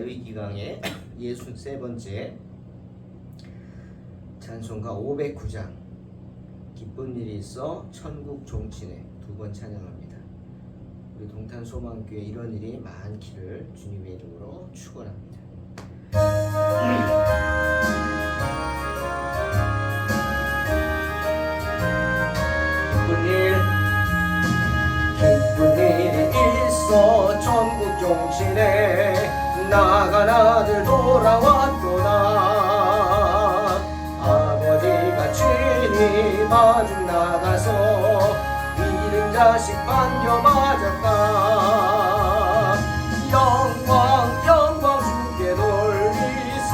레위기 강의 63번째 찬송가 509장 기쁜 일이 있어 천국 종친회 2번 찬양합니다. 우리 동탄소망교회 이런 일이 많기를 주님의 이름으로 축원합니다. 기쁜 일이 있어 천국 종친회 나간 아들 돌아왔구나. 아버지가 친히 마중 나가서 잃은 자식 반겨 맞았다. 영광 주께 돌리세.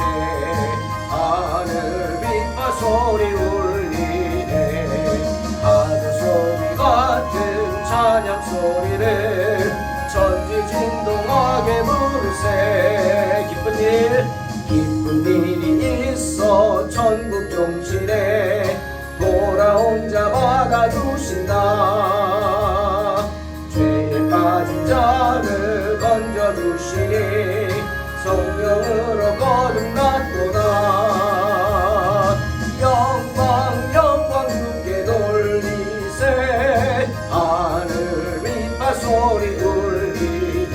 하늘 빛과 소리 울리네. 아들 소리 같은 찬양 소리를 천지 진동하게 부르세. 기쁜 일이 있어 천국 종친회 돌아온 자 받아주신다. 죄에 빠진 자를 건져주시니 성령으로 거듭났도다. 영광 주께 돌리세. 하늘 빛과 소리 울리네.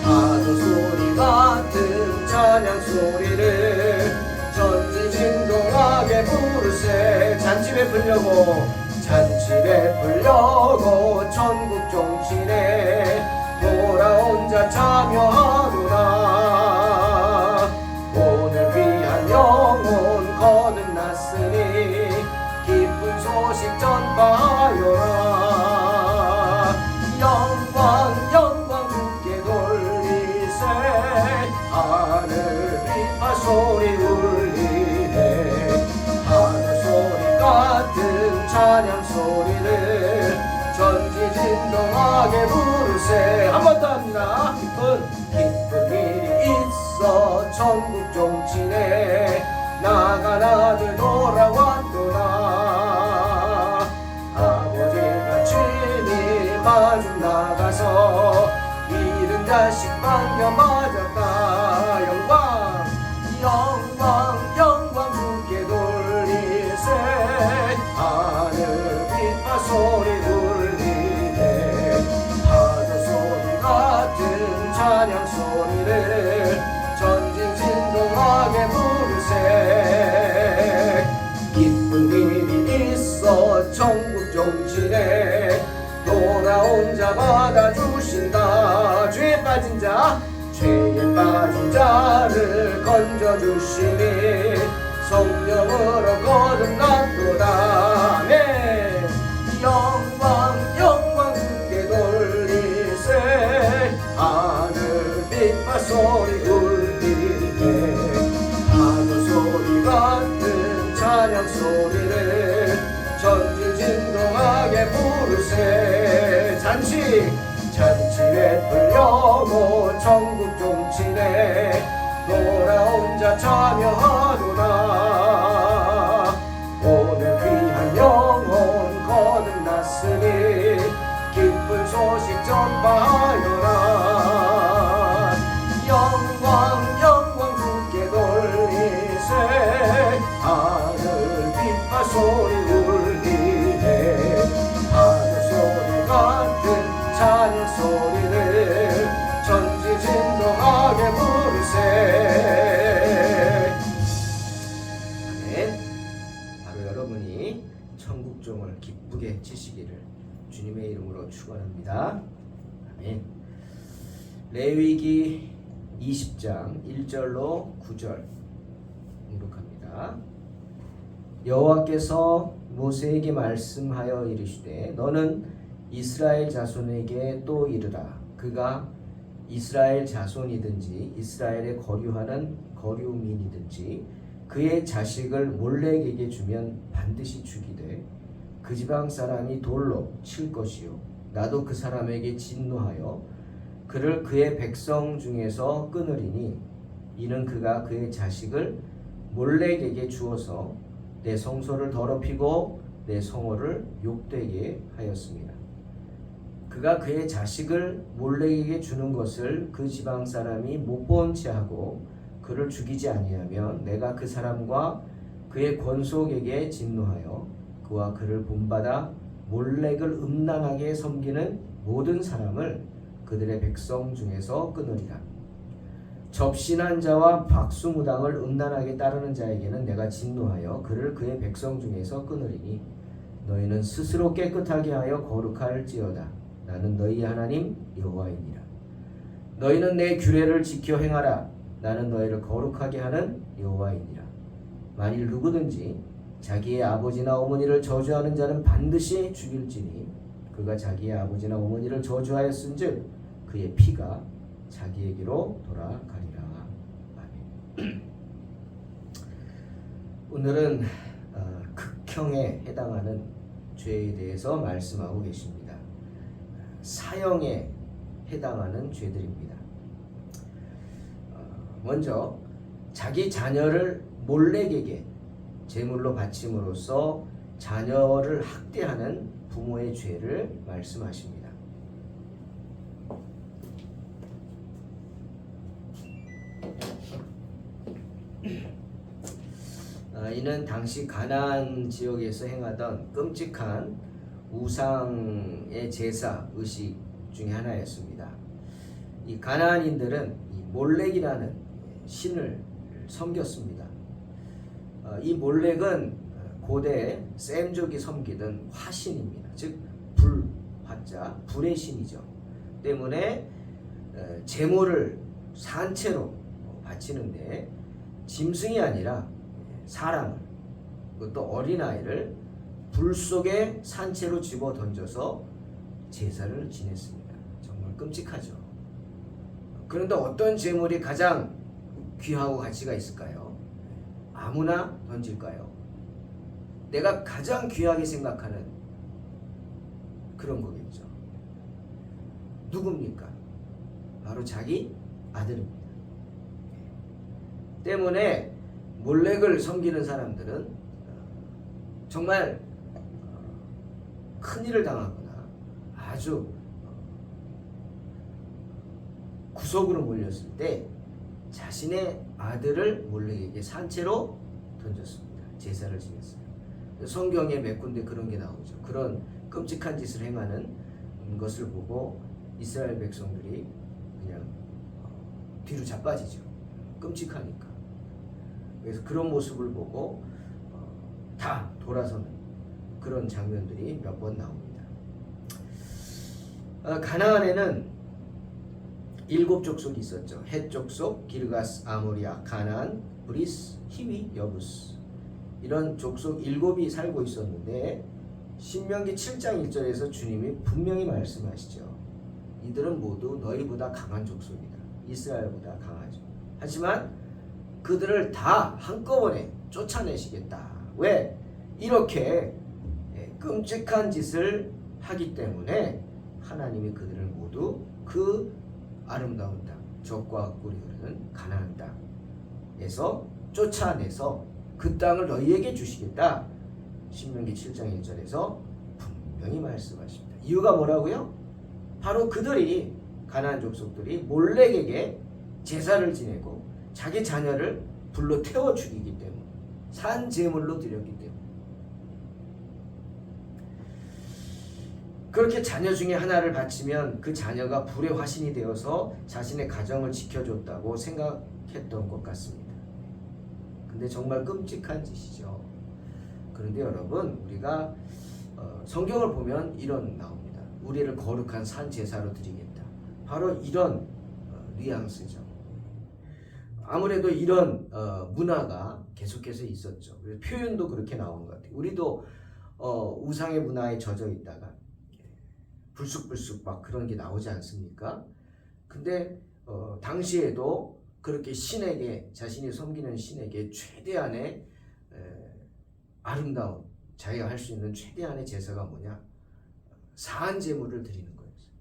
파도 소리 같은 찬양 소리를 천지 진동하게 부르세. 잔치 베풀려고 천국 종친회 돌아온 자 참여하노라. 오늘 귀한 영혼 거듭났으니 기쁜 소식 전파하여라. 영광 주께 돌리세. 하늘 빛과 소리 울리네. 하늘 소리 같은 찬양 소리를 천지 진동하게 부르세. 한 번 더 합니다. 기쁜 일이 있어 천국 종친회 나간 아들 돌아왔구나. 아버지가 친히 마중 나가서 잃은 자식 반겨 맞았다. 영광 주께 돌리세. 하늘 빛과 소리 울리네. 파도 소리 같은 찬양 소리를 천지 진동하게 부르세. 기쁜 일이 있어 천국 종친회 돌아온 자 받아주신다. 죄에 빠진 자를 건져주시니 성령으로 거듭났도다. 아멘. 영광 주께 돌리세. 하늘 빛과 소리 울리네. 파도 소리 같은 찬양 소리를 천지 진동하게 부르세. 잔치 베풀려고 천국 종친회 돌아온 자 참여하노라. 오늘 귀한 영혼 거듭났으니 기쁜 소식 전파하여라. 영광 주께 돌리세. 하늘 빛과 소리 울리네. 파도 소리 같은 찬양 소리를 천지 진동하게 부르세. 아멘. 바로 여러분이 천국종을 기쁘게 치시기를 주님의 이름으로 축원합니다. 아멘. 레위기 20장 1절로 9절 공독합니다. 여호와께서 모세에게 말씀하여 이르시되 너는 이스라엘 자손에게 또 이르라. 그가 이스라엘 자손이든지 이스라엘에 거류하는 거류민이든지 그의 자식을 몰렉에게 주면 반드시 죽이되 그 지방 사람이 돌로 칠 것이요 나도 그 사람에게 진노하여 그를 그의 백성 중에서 끊으리니 이는 그가 그의 자식을 몰렉에게 주어서 내 성소를 더럽히고 내 성호를 욕되게 하였습니다. 그가 그의 자식을 몰렉에게 주는 것을 그 지방 사람이 못 본 채 하고 그를 죽이지 아니하면 내가 그 사람과 그의 권속에게 진노하여 그와 그를 본받아 몰렉을 음란하게 섬기는 모든 사람을 그들의 백성 중에서 끊으리라. 접신한 자와 박수무당을 음란하게 따르는 자에게는 내가 진노하여 그를 그의 백성 중에서 끊으리니 너희는 스스로 깨끗하게 하여 거룩할지어다. 나는 너희 하나님 여호와이니라. 너희는 내 규례를 지켜 행하라. 나는 너희를 거룩하게 하는 여호와이니라. 만일 누구든지 자기의 아버지나 어머니를 저주하는 자는 반드시 죽일지니 그가 자기의 아버지나 어머니를 저주하였은즉 그의 피가 자기에게로 돌아가리라. 아멘. 오늘은 극형에 해당하는 죄에 대해서 말씀하고 계십니다. 사형에 해당하는 죄들입니다. 먼저 자기 자녀를 몰렉에게 제물로 바침으로써 자녀를 학대하는 부모의 죄를 말씀하십니다. 이는 당시 가나안 지역에서 행하던 끔찍한 우상의 제사 의식 중에 하나였습니다. 이 가나안인들은 이 몰렉이라는 신을 섬겼습니다. 이 몰렉은 고대 셈족이 섬기던 화신입니다. 즉 불화자 불의 신이죠. 때문에 제물을 산채로 바치는데 짐승이 아니라 사람을, 그것도 어린아이를 불 속에 산채로 집어 던져서 제사를 지냈습니다. 정말 끔찍하죠. 그런데 어떤 제물이 가장 귀하고 가치가 있을까요? 아무나 던질까요? 내가 가장 귀하게 생각하는 그런 거겠죠. 누굽니까? 바로 자기 아들입니다. 때문에 몰렉을 섬기는 사람들은 정말 큰일을 당하거나 아주 구석으로 몰렸을 때 자신의 아들을 몰렉에게 산채로 던졌습니다. 제사를 지냈어요. 성경에 몇 군데 그런 게 나오죠. 그런 끔찍한 짓을 행하는 것을 보고 이스라엘 백성들이 그냥 뒤로 자빠지죠. 끔찍하니까. 그래서 그런 모습을 보고 다 돌아서는 그런 장면들이 몇 번 나옵니다. 가나안에는 7 족속이 있었죠. 헷 족속, 기르가스, 아모리아, 가나안, 브리스, 히위, 여부스, 이런 족속 7이 살고 있었는데 신명기 7장 1절에서 주님이 분명히 말씀하시죠. 이들은 모두 너희보다 강한 족속이다. 이스라엘보다 강하죠. 하지만 그들을 다 한꺼번에 쫓아내시겠다. 왜? 이렇게 끔찍한 짓을 하기 때문에 하나님이 그들을 모두 그 아름다운 땅, 젖과 꿀이 흐르는 가나안 땅에서 쫓아내서 그 땅을 너희에게 주시겠다. 신명기 7장 1절에서 분명히 말씀하십니다. 이유가 뭐라고요? 바로 그들이 가나안 족속들이 몰렉에게 제사를 지내고 자기 자녀를 불로 태워 죽이기 때문에, 산 제물로 드렸기 때문에, 그렇게 자녀 중에 하나를 바치면 그 자녀가 불의 화신이 되어서 자신의 가정을 지켜줬다고 생각했던 것 같습니다. 근데 정말 끔찍한 짓이죠. 그런데 여러분, 우리가 성경을 보면 이런 나옵니다. 우리를 거룩한 산 제사로 드리겠다. 바로 이런 뉘앙스죠. 아무래도 이런 문화가 계속해서 있었죠. 표현도 그렇게 나오는 것 같아요. 우리도 우상의 문화에 젖어 있다가 불쑥불쑥 막 그런 게 나오지 않습니까? 근데 당시에도 그렇게 신에게, 자신이 섬기는 신에게 최대한의 아름다운, 자기가 할 수 있는 최대한의 제사가 뭐냐? 산제물을 드리는 거였어요.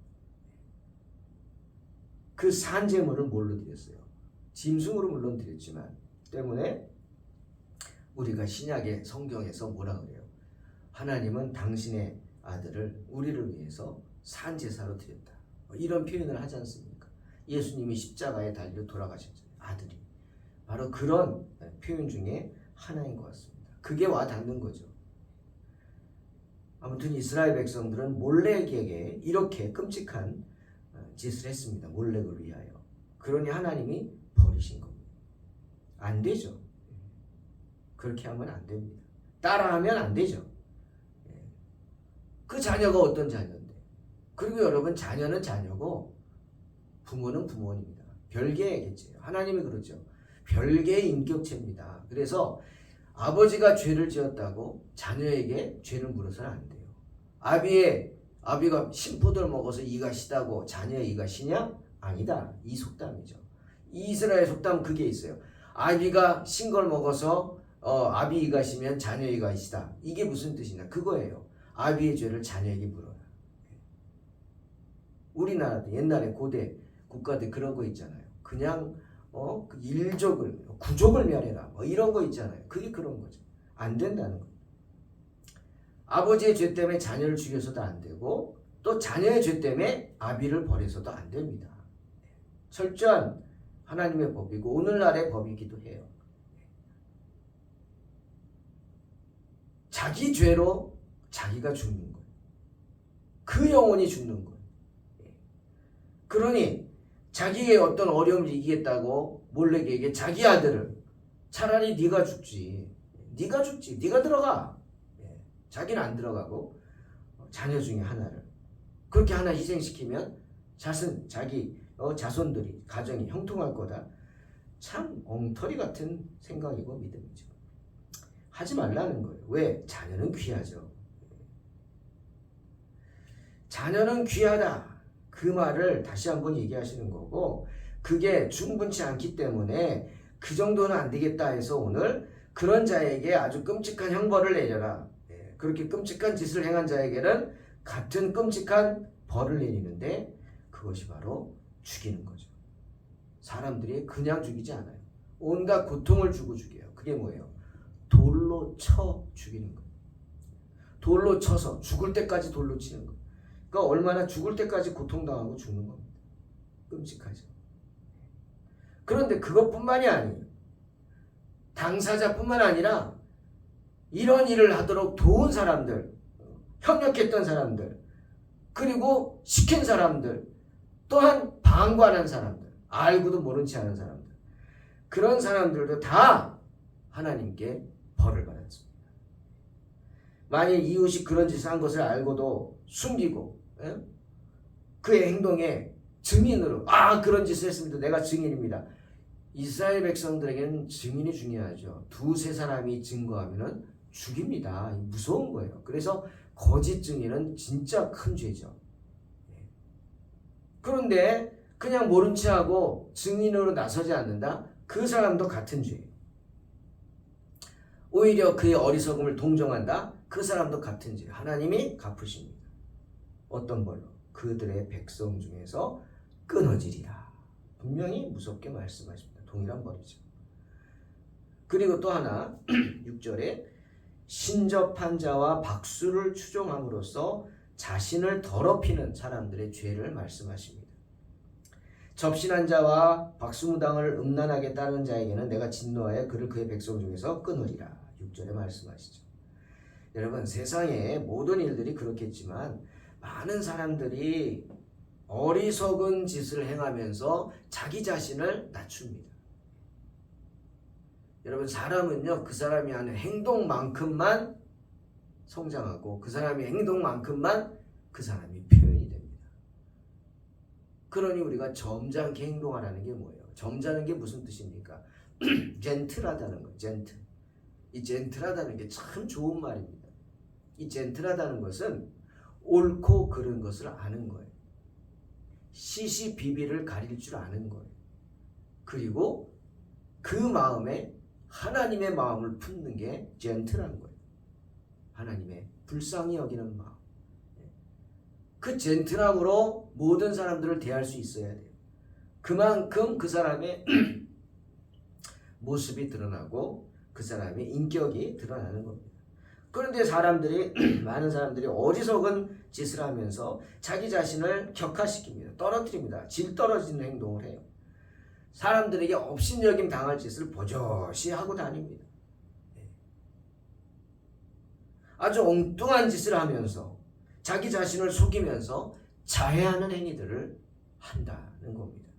그 산제물을 뭘로 드렸어요? 짐승으로 물론 드렸지만, 때문에 우리가 신약의 성경에서 뭐라 그래요? 하나님은 당신의 아들을 우리를 위해서 산 제사로 드렸다. 이런 표현을 하지 않습니까? 예수님이 십자가에 달려 돌아가셨잖아요. 아들이. 바로 그런 표현 중에 하나인 것 같습니다. 그게 와 닿는 거죠. 아무튼 이스라엘 백성들은 몰렉에게 이렇게 끔찍한 짓을 했습니다. 몰렉을 위하여. 그러니 하나님이 버리신 겁니다. 안 되죠. 그렇게 하면 안 됩니다. 따라하면 안 되죠. 그 자녀가 어떤 자녀인데. 그리고 여러분, 자녀는 자녀고 부모는 부모입니다. 별개의 개체예요. 하나님이 그러죠. 별개의 인격체입니다. 그래서 아버지가 죄를 지었다고 자녀에게 죄를 물어서는 안 돼요. 아비가 심포도를 먹어서 이가 시다고 자녀의 이가 시냐? 아니다. 이 속담이죠. 이스라엘 속담 그게 있어요. 아비가 신 걸 먹어서 아비 이가 시면 자녀 이가 시다. 이게 무슨 뜻이냐? 그거예요. 아비의 죄를 자녀에게 물어라. 우리나라도 옛날에 고대 국가들 그런 거 있잖아요. 그냥 그 일족을 구족을 멸해라 이런 거 있잖아요. 그게 그런 거죠. 안 된다는 거예요. 아버지의 죄 때문에 자녀를 죽여서도 안 되고 또 자녀의 죄 때문에 아비를 버려서도 안 됩니다. 철저한 하나님의 법이고 오늘날의 법이기도 해요. 자기 죄로 자기가 죽는 거예요. 그 영혼이 죽는 거예요. 그러니 자기의 어떤 어려움을 이기겠다고 몰렉에게 자기 아들을 차라리 네가 죽지. 네가 들어가. 자기는 안 들어가고 자녀 중에 하나를 그렇게 하나 희생시키면 자기 자손들이 가정이 형통할 거다. 참 엉터리 같은 생각이고 믿음이죠. 하지 말라는 거예요. 왜? 자녀는 귀하죠. 자녀는 귀하다. 그 말을 다시 한번 얘기하시는 거고 그게 충분치 않기 때문에 그 정도는 안 되겠다 해서 오늘 그런 자에게 아주 끔찍한 형벌을 내려라. 그렇게 끔찍한 짓을 행한 자에게는 같은 끔찍한 벌을 내리는데 그것이 바로 죽이는 거죠. 사람들이 그냥 죽이지 않아요. 온갖 고통을 주고 죽여요. 그게 뭐예요? 돌로 쳐 죽이는 거예요. 돌로 쳐서 죽을 때까지 돌로 치는 거예요. 그러니까 얼마나 죽을 때까지 고통당하고 죽는 겁니다. 끔찍하죠. 그런데 그것뿐만이 아니에요. 당사자뿐만 아니라 이런 일을 하도록 도운 사람들, 협력했던 사람들, 그리고 시킨 사람들, 또한 방관한 사람들, 알고도 모른 채 하는 사람들, 그런 사람들도 다 하나님께 벌을 받았습니다. 만일 이웃이 그런 짓을 한 것을 알고도 숨기고 그의 행동에 증인으로 그런 짓을 했습니다. 내가 증인입니다. 이스라엘 백성들에게는 증인이 중요하죠. 두세 사람이 증거하면은 죽입니다. 무서운 거예요. 그래서 거짓 증인은 진짜 큰 죄죠. 그런데 그냥 모른 채 하고 증인으로 나서지 않는다? 그 사람도 같은 죄예요. 오히려 그의 어리석음을 동정한다? 그 사람도 같은 죄예요. 하나님이 갚으십니다. 어떤 벌로? 그들의 백성 중에서 끊어지리라. 분명히 무섭게 말씀하십니다. 동일한 벌이죠. 그리고 또 하나 6절에 신접한 자와 박수를 추종함으로써 자신을 더럽히는 사람들의 죄를 말씀하십니다. 접신한 자와 박수무당을 음란하게 따르는 자에게는 내가 진노하여 그를 그의 백성 중에서 끊으리라. 6절에 말씀하시죠. 여러분, 세상의 모든 일들이 그렇겠지만 많은 사람들이 어리석은 짓을 행하면서 자기 자신을 낮춥니다. 여러분, 사람은요, 그 사람이 하는 행동만큼만 성장하고 그 사람의 행동만큼만 그 사람이 표현이 됩니다. 그러니 우리가 점잖게 행동하라는 게 뭐예요? 점잖은 게 무슨 뜻입니까? 젠틀하다는 거예요. 젠틀. 이 젠틀하다는 게 참 좋은 말입니다. 이 젠틀하다는 것은 옳고 그른 것을 아는 거예요. 시시비비를 가릴 줄 아는 거예요. 그리고 그 마음에 하나님의 마음을 품는 게 젠틀한 거예요. 하나님의 불쌍히 여기는 마음. 그 젠틀함으로 모든 사람들을 대할 수 있어야 돼요. 그만큼 그 사람의 모습이 드러나고 그 사람의 인격이 드러나는 겁니다. 그런데 사람들이 많은 사람들이 어리석은 짓을 하면서 자기 자신을 격하시킵니다. 떨어뜨립니다. 질 떨어지는 행동을 해요. 사람들에게 업신여김 당할 짓을 버젓이 하고 다닙니다. 아주 엉뚱한 짓을 하면서 자기 자신을 속이면서 자해하는 행위들을 한다는 겁니다.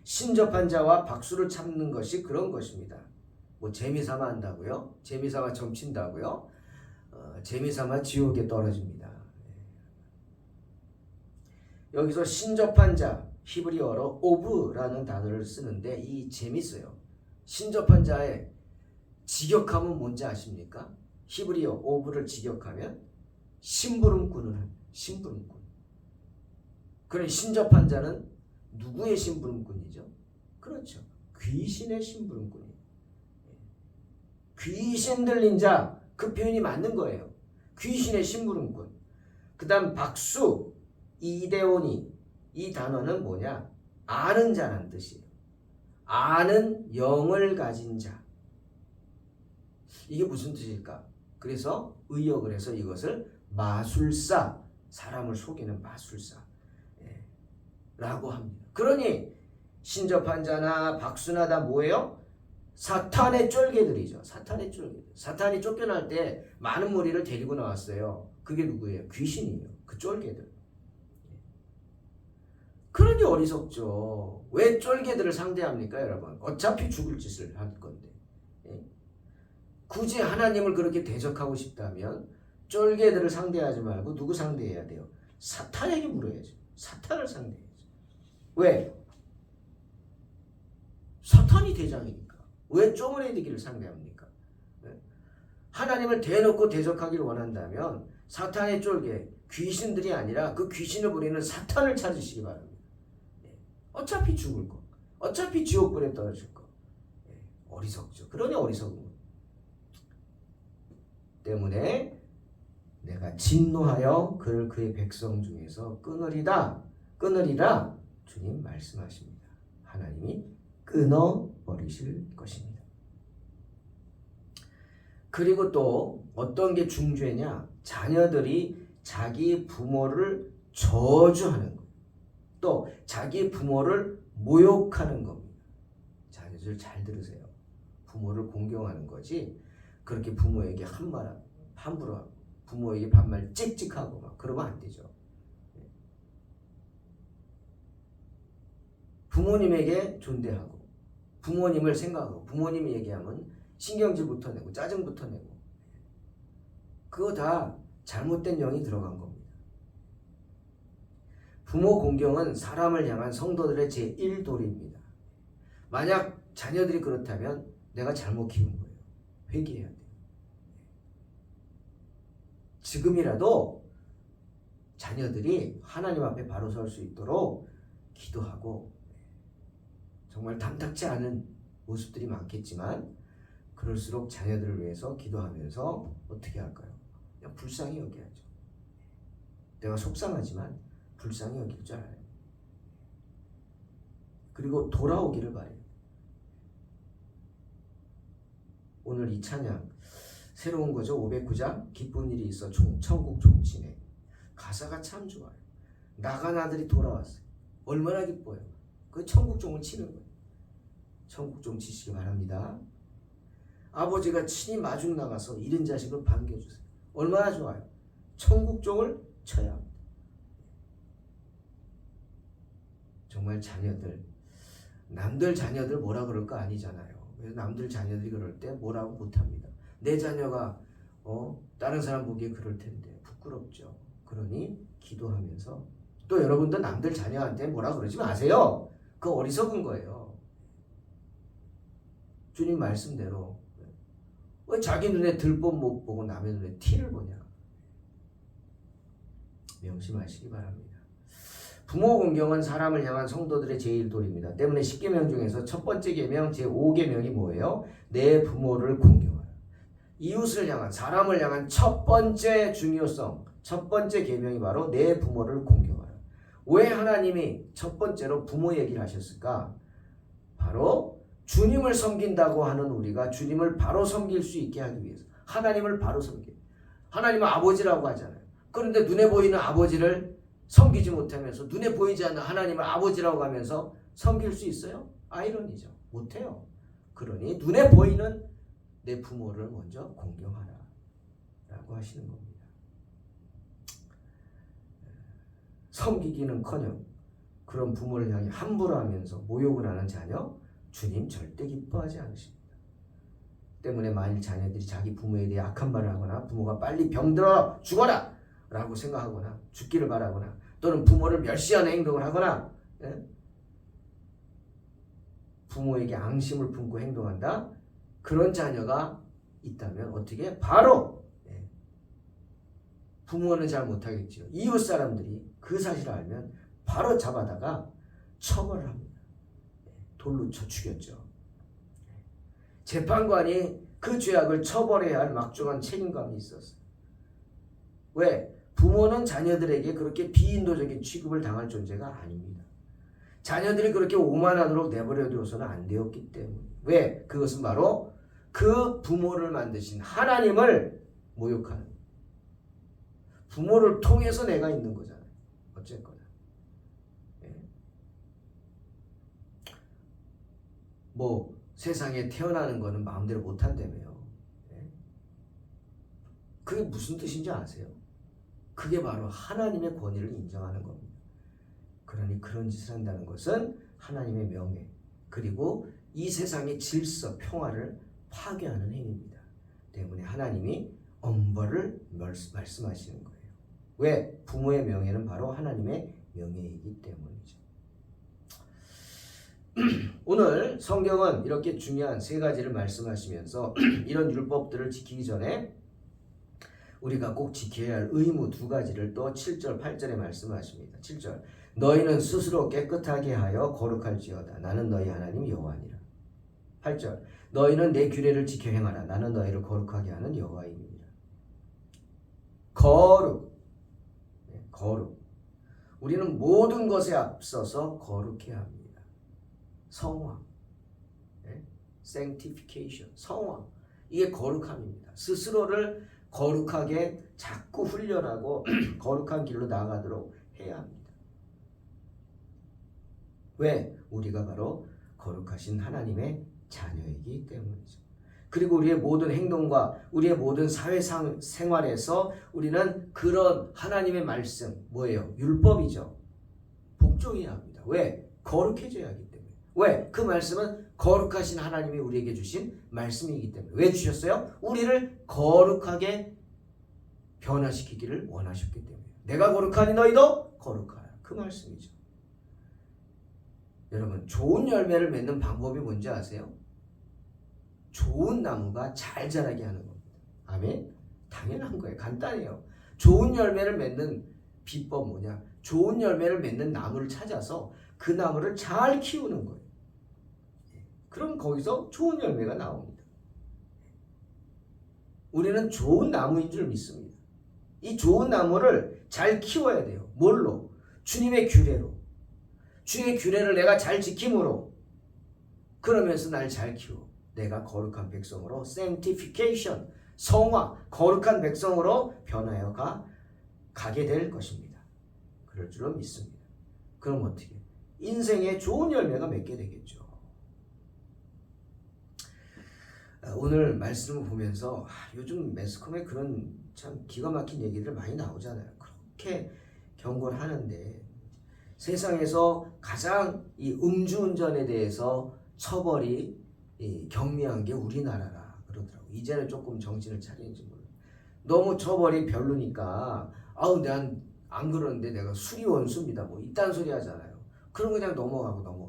신접한 자와 박수를 참는 것이 그런 것입니다. 뭐 재미삼아 한다고요? 재미삼아 점친다고요? 재미삼아 지옥에 떨어집니다. 여기서 신접한 자, 히브리어로 오브라는 단어를 쓰는데 이 재밌어요. 신접한 자의 직역하면 뭔지 아십니까? 히브리어 오브를 직역하면 심부름꾼을 합니다. 심부름꾼. 그런 신접한 자는 누구의 심부름꾼이죠? 그렇죠. 귀신의 심부름꾼이에요. 귀신 들린 자, 그 표현이 맞는 거예요. 귀신의 심부름꾼. 그 다음 박수, 이데오니. 이 단어는 뭐냐? 아는 자란 뜻이에요. 아는 영을 가진 자. 이게 무슨 뜻일까? 그래서 의역을 해서 이것을 마술사, 사람을 속이는 마술사 라고 합니다. 그러니 신접한 자나 박수나 다 뭐예요? 사탄의 쫄개들이죠. 사탄의 쫄개들. 사탄이 쫓겨날 때 많은 무리를 데리고 나왔어요. 그게 누구예요? 귀신이에요. 그 쫄개들. 그러니 어리석죠. 왜 쫄개들을 상대합니까, 여러분? 어차피 죽을 짓을 할 건데. 굳이 하나님을 그렇게 대적하고 싶다면 쫄개들을 상대하지 말고 누구 상대해야 돼요? 사탄에게 물어야죠. 사탄을 상대해야죠. 왜? 사탄이 대장이니까. 왜 쪼무레디기를 상대합니까? 하나님을 대놓고 대적하기를 원한다면 사탄의 쫄개, 귀신들이 아니라 그 귀신을 부리는 사탄을 찾으시기 바랍니다. 어차피 죽을 거. 어차피 지옥불에 떨어질 거. 어리석죠. 그러니 어리석은 거. 때문에 내가 진노하여 그를 그의 백성 중에서 끊으리라 주님 말씀하십니다. 하나님이 끊어버리실 것입니다. 그리고 또 어떤 게 중죄냐? 자녀들이 자기 부모를 저주하는 것, 또 자기 부모를 모욕하는 겁니다. 자녀들 잘 들으세요. 부모를 공경하는 거지 그렇게 부모에게 함부로 하고 부모에게 반말 찍찍하고 막 그러면 안 되죠. 부모님에게 존대하고 부모님을 생각하고 부모님이 얘기하면 신경질부터 내고 짜증부터 내고 그거 다 잘못된 영이 들어간 겁니다. 부모 공경은 사람을 향한 성도들의 제1도리입니다. 만약 자녀들이 그렇다면 내가 잘못 키운 거예요. 회개해야 돼요. 지금이라도 자녀들이 하나님 앞에 바로 설 수 있도록 기도하고 정말 탐탁지 않은 모습들이 많겠지만 그럴수록 자녀들을 위해서 기도하면서 어떻게 할까요? 그냥 불쌍히 여겨야죠. 내가 속상하지만 불쌍히 여길 줄 알아요. 그리고 돌아오기를 바래요. 오늘 이 찬양 새로운 거죠. 509장 기쁜 일이 있어 천국 종치네. 가사가 참 좋아요. 나간 아들이 돌아왔어요. 얼마나 기뻐요. 그 천국 종을 치는 거예요. 천국 종 치시기 바랍니다. 아버지가 친히 마중 나가서 잃은 자식을 반겨주세요. 얼마나 좋아요. 천국 종을 쳐야 합니다. 정말 자녀들, 남들 자녀들 뭐라 그럴 거 아니잖아요. 그래서 남들 자녀들이 그럴 때 뭐라고 못합니다. 내 자녀가 다른 사람 보기에 그럴 텐데 부끄럽죠. 그러니 기도하면서 또 여러분도 남들 자녀한테 뭐라 그러지 마세요. 그거 어리석은 거예요. 주님 말씀대로 왜 자기 눈에 들보 못 보고 남의 눈에 티를 보냐. 명심하시기 바랍니다. 부모 공경은 사람을 향한 성도들의 제1도리입니다. 때문에 10계명 중에서 첫 번째 계명 제5계명이 뭐예요? 내 부모를 공경하라. 이웃을 향한 사람을 향한 첫 번째 중요성, 첫 번째 계명이 바로 내 부모를 공경하라. 왜 하나님이 첫 번째로 부모 얘기를 하셨을까? 바로 주님을 섬긴다고 하는 우리가 주님을 바로 섬길 수 있게 하기 위해서, 하나님을 바로 섬겨. 하나님은 아버지라고 하잖아요. 그런데 눈에 보이는 아버지를 섬기지 못하면서 눈에 보이지 않는 하나님을 아버지라고 하면서 섬길 수 있어요? 아이러니죠. 못해요. 그러니 눈에 보이는 내 부모를 먼저 공경하라 라고 하시는 겁니다. 섬기기는커녕 그런 부모를 향해 함부로 하면서 모욕을 하는 자녀 주님 절대 기뻐하지 않으십니다. 때문에 만일 자녀들이 자기 부모에 대해 악한 말을 하거나 부모가 빨리 병들어 죽어라 라고 생각하거나 죽기를 바라거나 또는 부모를 멸시하는 행동을 하거나 부모에게 앙심을 품고 행동한다. 그런 자녀가 있다면 어떻게? 바로 부모는 잘 못하겠지요. 이웃 사람들이 그 사실을 알면 바로 잡아다가 처벌을 합니다. 돌로 쳐 죽였죠. 재판관이 그 죄악을 처벌해야 할 막중한 책임감이 있었어요. 왜? 부모는 자녀들에게 그렇게 비인도적인 취급을 당할 존재가 아닙니다. 자녀들이 그렇게 오만하도록 내버려두어서는 안 되었기 때문에. 왜? 그것은 바로 그 부모를 만드신 하나님을 모욕하는, 부모를 통해서 내가 있는 거잖아요. 어쨌거나. 뭐 세상에 태어나는 거는 마음대로 못한다며요. 그게 무슨 뜻인지 아세요? 그게 바로 하나님의 권위를 인정하는 겁니다. 그러니 그런 짓을 한다는 것은 하나님의 명예 그리고 이 세상의 질서, 평화를 파괴하는 행위입니다. 때문에 하나님이 엄벌을 말씀하시는 거예요. 왜? 부모의 명예는 바로 하나님의 명예이기 때문이죠. 오늘 성경은 이렇게 중요한 세 가지를 말씀하시면서 이런 율법들을 지키기 전에 우리가 꼭 지켜야 할 의무 두 가지를 또 7절, 8절에 말씀하십니다. 7절 너희는 스스로 깨끗하게 하여 거룩할지어다. 나는 너희 하나님 여호와니라. 8절 너희는 내 규례를 지켜 행하라. 나는 너희를 거룩하게 하는 여호와이니라. 거룩. 거룩. 우리는 모든 것에 앞서서 거룩해야 합니다. 성화. sanctification. 성화. 이게 거룩함입니다. 스스로를 거룩하게 자꾸 훈련하고 거룩한 길로 나아가도록 해야 합니다. 왜? 우리가 바로 거룩하신 하나님의 자녀이기 때문이죠. 그리고 우리의 모든 행동과 우리의 모든 사회 생활에서 우리는 그런 하나님의 말씀, 뭐예요? 율법이죠. 복종해야 합니다. 왜? 거룩해져야 하기 때문에. 왜? 그 말씀은 거룩하신 하나님이 우리에게 주신 말씀이기 때문에. 왜 주셨어요? 우리를 거룩하게 변화시키기를 원하셨기 때문에. 내가 거룩하니 너희도 거룩하라. 그 말씀이죠. 여러분, 좋은 열매를 맺는 방법이 뭔지 아세요? 좋은 나무가 잘 자라게 하는 겁니다. 아멘? 당연한 거예요. 간단해요. 좋은 열매를 맺는 비법 뭐냐? 좋은 열매를 맺는 나무를 찾아서 그 나무를 잘 키우는 거예요. 그럼 거기서 좋은 열매가 나옵니다. 우리는 좋은 나무인 줄 믿습니다. 이 좋은 나무를 잘 키워야 돼요. 뭘로? 주님의 규례로. 주의 규례를 내가 잘 지킴으로. 그러면서 날 잘 키워. 내가 거룩한 백성으로 sanctification, 성화, 거룩한 백성으로 변하여 가게 될 것입니다. 그럴 줄로 믿습니다. 그럼 어떻게? 인생에 좋은 열매가 맺게 되겠죠. 오늘 말씀을 보면서 요즘 매스컴에 그런 참 기가 막힌 얘기들 많이 나오잖아요. 그렇게 경고를 하는데 세상에서 가장 이 음주운전에 대해서 처벌이 경미한 게 우리나라라 그러더라고요. 이제는 조금 정신을 차리는지 몰라요. 너무 처벌이 별로니까 아우 난 안 그러는데 내가 술이 원수입니다. 뭐 이딴 소리 하잖아요. 그럼 그냥 넘어가고.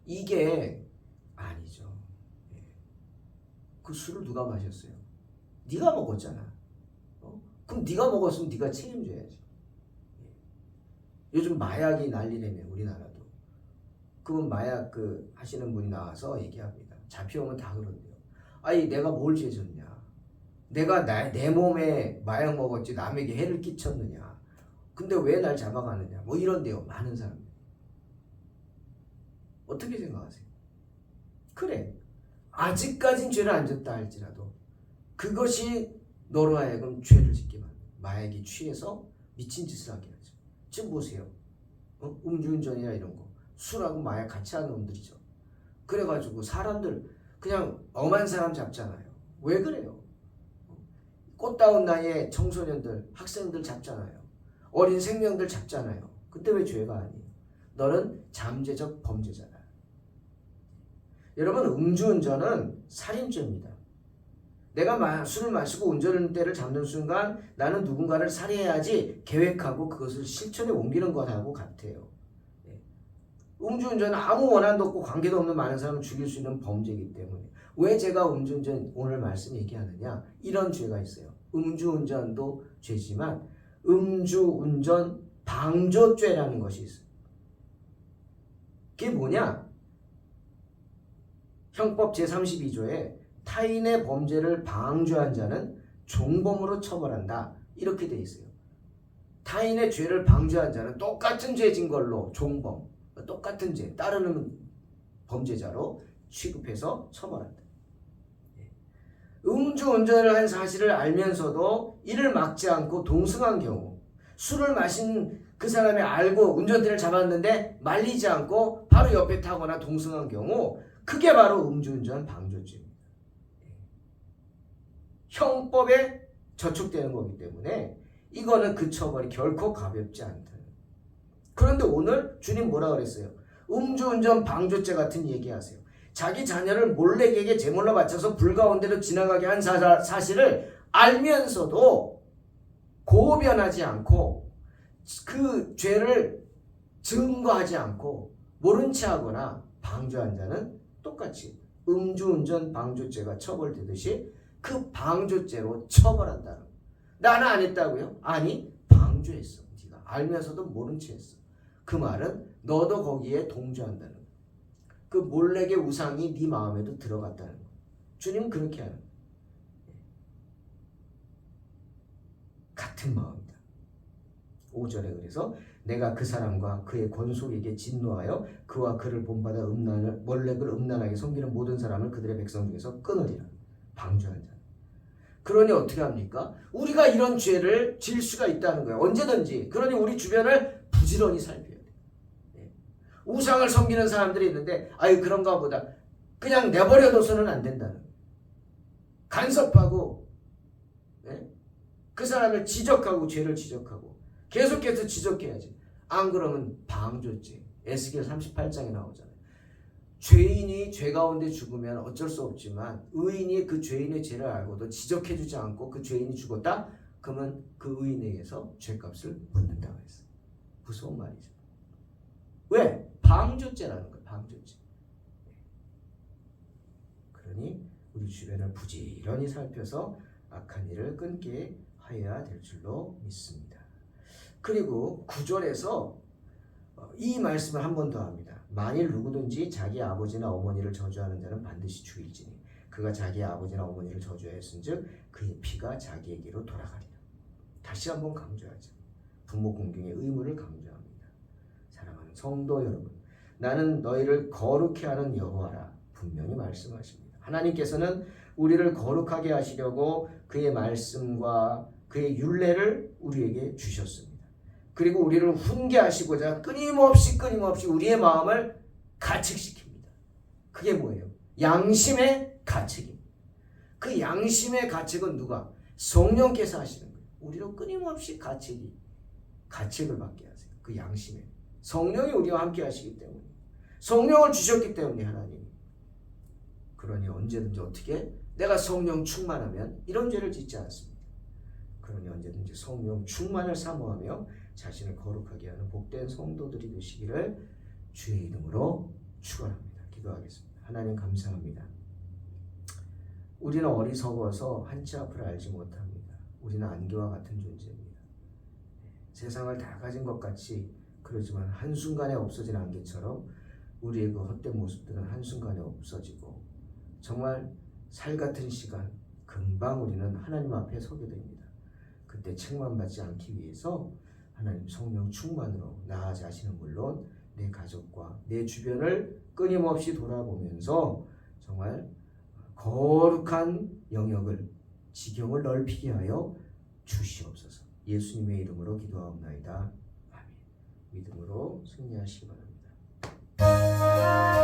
이게 아니죠. 그 술을 누가 마셨어요? 네가 먹었잖아. 그럼 네가 먹었으면 네가 책임져야지. 요즘 마약이 난리라며 우리나라도. 그분 마약 하시는 분이 나와서 얘기합니다. 잡혀오면 다 그런데요. 아니 내가 뭘 죄졌냐? 내가 내 몸에 마약 먹었지 남에게 해를 끼쳤느냐? 근데 왜 날 잡아가느냐? 뭐 이런데요. 많은 사람들. 어떻게 생각하세요? 그래. 아직까진 죄를 안 졌다 할지라도 그것이 너로 하여금 죄를 짓게 만든 마약에 취해서 미친 짓을 하게 하죠. 지금 보세요. 음주운전이나 이런 거 술하고 마약 같이 하는 놈들이죠. 그래가지고 사람들 그냥 엄한 사람 잡잖아요. 왜 그래요? 꽃다운 나이에 청소년들, 학생들 잡잖아요. 어린 생명들 잡잖아요. 그때 왜 죄가 아니에요? 너는 잠재적 범죄잖아. 여러분, 음주운전은 살인죄입니다. 내가 술을 마시고 운전대를 잡는 순간 나는 누군가를 살해해야지 계획하고 그것을 실천에 옮기는 것하고 같아요. 음주운전은 아무 원한도 없고 관계도 없는 많은 사람을 죽일 수 있는 범죄이기 때문에. 왜 제가 음주운전 오늘 말씀 얘기하느냐? 이런 죄가 있어요. 음주운전도 죄지만 음주운전 방조죄라는 것이 있어요. 그게 뭐냐? 형법 제32조에 타인의 범죄를 방조한 자는 종범으로 처벌한다. 이렇게 돼 있어요. 타인의 죄를 방조한 자는 똑같은 죄진 걸로 종범, 똑같은 죄, 따르는 범죄자로 취급해서 처벌한다. 음주운전을 한 사실을 알면서도 이를 막지 않고 동승한 경우, 술을 마신 그 사람이 알고 운전대를 잡았는데 말리지 않고 바로 옆에 타거나 동승한 경우, 그게 바로 음주운전 방조죄입니다. 형법에 저촉되는 거기 때문에 이거는 그 처벌이 결코 가볍지 않다. 그런데 오늘 주님 뭐라 그랬어요? 음주운전 방조죄 같은 얘기하세요. 자기 자녀를 몰래에게 제물로 바쳐서 불 가운데로 지나가게 한 사실을 알면서도 고변하지 않고 그 죄를 증거하지 않고 모른 채 하거나 방조한 자는 똑같이 음주운전 방조죄가 처벌되듯이 그 방조죄로 처벌한다는 거예요. 나는 안 했다고요? 아니, 방조했어. 네가 알면서도 모른 채 했어. 그 말은 너도 거기에 동조한다는 거예요. 그 몰래의 우상이 네 마음에도 들어갔다는 거예요. 주님은 그렇게 하는 거예요. 같은 마음이다. 5절에 그래서 내가 그 사람과 그의 권속에게 진노하여 그와 그를 본받아 몰렉을 음란하게 섬기는 모든 사람을 그들의 백성 중에서 끊으리라. 방조한 자. 그러니 어떻게 합니까? 우리가 이런 죄를 질 수가 있다는 거예요. 언제든지. 그러니 우리 주변을 부지런히 살펴야 돼요. 우상을 섬기는 사람들이 있는데 아유 그런가 보다. 그냥 내버려둬서는 안 된다는 거예요. 간섭하고 그 사람을 지적하고 죄를 지적하고 계속해서 지적해야지. 안 그러면 방조죄. 에스겔 38장에 나오잖아요. 죄인이 죄 가운데 죽으면 어쩔 수 없지만 의인이 그 죄인의 죄를 알고도 지적해주지 않고 그 죄인이 죽었다? 그러면 그 의인에게서 죄값을 묻는다고 했어요. 무서운 말이죠. 왜? 방조죄라는 거예요. 방조죄. 그러니 우리 주변을 부지런히 살펴서 악한 일을 끊게 하여야 될 줄로 믿습니다. 그리고 9절에서 이 말씀을 한 번 더 합니다. 만일 누구든지 자기 아버지나 어머니를 저주하는 자는 반드시 죽일지니 그가 자기 아버지나 어머니를 저주하였은즉 그의 피가 자기에게로 돌아가리라. 다시 한번 강조하죠. 부모 공경의 의무를 강조합니다. 사랑하는 성도 여러분, 나는 너희를 거룩해 하는 여호와라 분명히 말씀하십니다. 하나님께서는 우리를 거룩하게 하시려고 그의 말씀과 그의 율례를 우리에게 주셨습니다. 그리고 우리를 훈계하시고자 끊임없이 우리의 마음을 가책시킵니다. 그게 뭐예요? 양심의 가책입니다. 그 양심의 가책은 누가? 성령께서 하시는 거예요. 우리로 끊임없이 가책을 받게 하세요. 그 양심에. 성령이 우리와 함께 하시기 때문에. 성령을 주셨기 때문에 하나님이. 그러니 언제든지 어떻게? 내가 성령 충만하면 이런 죄를 짓지 않습니다. 그러니 언제든지 성령 충만을 사모하며 자신을 거룩하게 하는 복된 성도들이 되시기를 주의 이름으로 축원합니다. 기도하겠습니다. 하나님 감사합니다. 우리는 어리석어서 한치 앞을 알지 못합니다. 우리는 안개와 같은 존재입니다. 세상을 다 가진 것 같이 그러지만 한순간에 없어진 안개처럼 우리의 그 헛된 모습들은 한순간에 없어지고 정말 살 같은 시간 금방 우리는 하나님 앞에 서게 됩니다. 그때 책망받지 않기 위해서 하나님 성령 충만으로 나 자신은 물론 내 가족과 내 주변을 끊임없이 돌아보면서 정말 거룩한 영역을 지경을 넓히게 하여 주시옵소서. 예수님의 이름으로 기도하옵나이다. 아멘. 믿음으로 승리하시기 바랍니다.